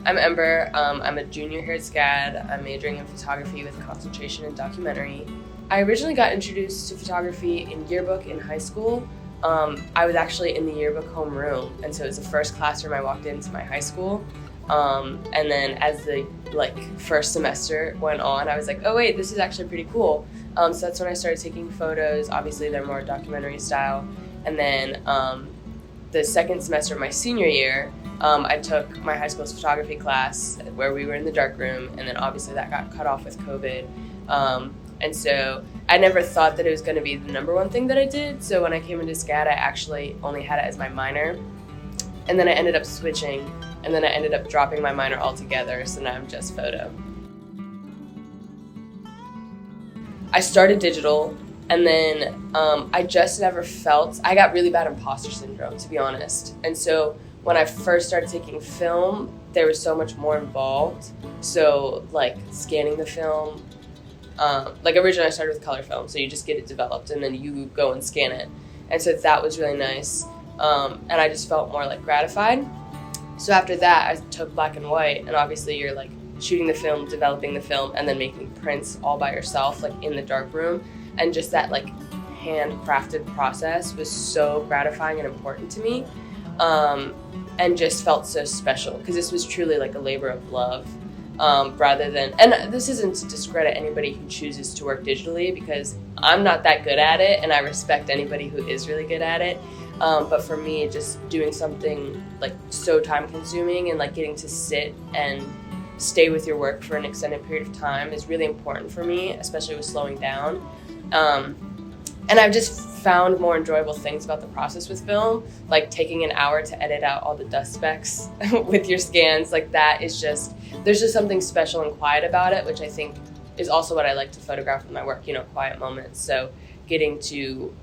I'm Ember. I'm a junior here at SCAD. I'm majoring in photography with concentration in documentary. I originally got introduced to photography in yearbook in high school. I was actually in the yearbook homeroom, and so it was the first classroom I walked into my high school. And then as the first semester went on, I was like, oh wait, this is actually pretty cool. So that's when I started taking photos. Obviously, they're more documentary style. And then the second semester of my senior year, I took my high school's photography class where we were in the darkroom, and then obviously that got cut off with COVID. And so I never thought that it was going to be the number one thing that I did. So when I came into SCAD, I actually only had it as my minor. And then I ended up switching, and then I ended up dropping my minor altogether, so now I'm just photo. I started digital, and then I just never felt, I got really bad imposter syndrome, to be honest. And so when I first started taking film, there was so much more involved. So scanning the film, originally I started with color film, so you just get it developed and then you go and scan it. And so that was really nice. And I just felt more gratified. So after that, I took black and white, and obviously you're shooting the film, developing the film, and then making prints all by yourself, in the dark room. And just that handcrafted process was so gratifying and important to me. And just felt so special, because this was truly a labor of love, rather than, and this isn't to discredit anybody who chooses to work digitally, because I'm not that good at it, and I respect anybody who is really good at it. But for me, just doing something so time consuming and getting to sit and stay with your work for an extended period of time is really important for me, especially with slowing down. And I've just found more enjoyable things about the process with film, taking an hour to edit out all the dust specks with your scans. That is just, there's just something special and quiet about it, which I think is also what I like to photograph with my work, quiet moments. So getting to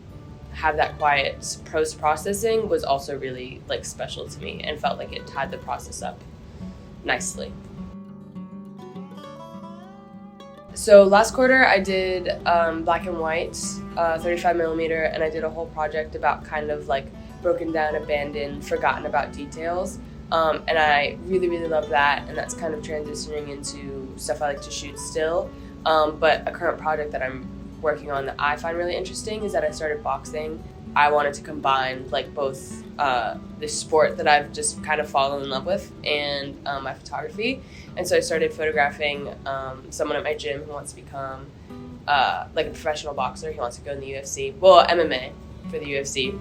have that quiet post-processing was also really special to me, and felt like it tied the process up nicely. So last quarter I did black and white, 35 millimeter, and I did a whole project about broken down, abandoned, forgotten about details. And I really, really love that, and that's kind of transitioning into stuff I like to shoot still. But a current project that I'm working on that I find really interesting is that I started boxing. I wanted to combine both this sport that I've just kind of fallen in love with and my photography. And so I started photographing someone at my gym who wants to become a professional boxer. He wants to go in the UFC, well, MMA for the UFC.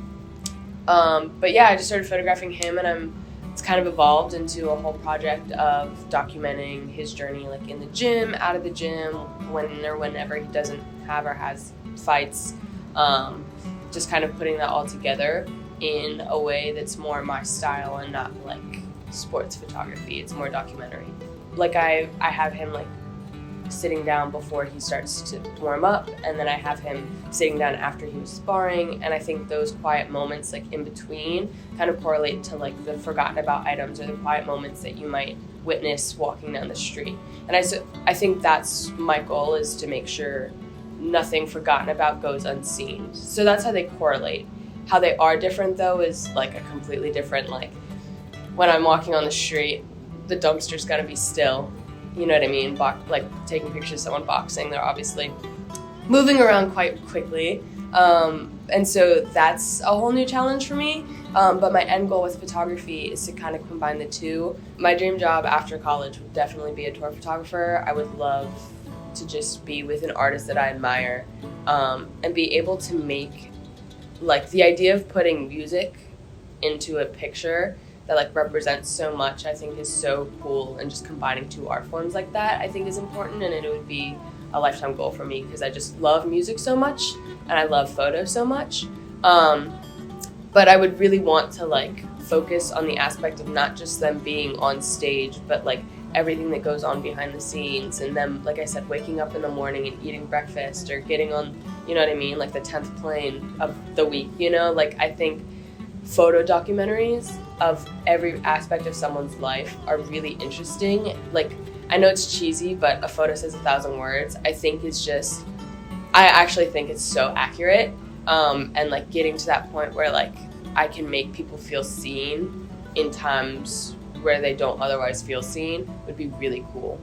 But yeah, I just started photographing him, and it's kind of evolved into a whole project of documenting his journey in the gym, out of the gym, when or whenever he doesn't have or has fights. Just kind of putting that all together in a way that's more my style and not sports photography. It's more documentary. I have him sitting down before he starts to warm up, and then I have him sitting down after he was sparring, and I think those quiet moments in between kind of correlate to the forgotten about items or the quiet moments that you might witness walking down the street. And I think that's my goal, is to make sure nothing forgotten about goes unseen. So that's how they correlate. How they are different though is a completely different, when I'm walking on the street, the dumpster's gotta be still. You know what I mean? Taking pictures of someone boxing, they're obviously moving around quite quickly. And so that's a whole new challenge for me. But my end goal with photography is to kind of combine the two. My dream job after college would definitely be a tour photographer. I would love to just be with an artist that I admire, and be able to make, the idea of putting music into a picture that represents so much, I think is so cool, and just combining two art forms like that I think is important, and it would be a lifetime goal for me, because I just love music so much and I love photo so much. But I would really want to focus on the aspect of not just them being on stage, but everything that goes on behind the scenes, and them, like I said, waking up in the morning and eating breakfast, or getting on, you know what I mean, the 10th plane of the week, I think photo documentaries of every aspect of someone's life are really interesting. I know it's cheesy, but a photo says 1,000 words. I actually think it's so accurate, and getting to that point where I can make people feel seen in times where they don't otherwise feel seen would be really cool.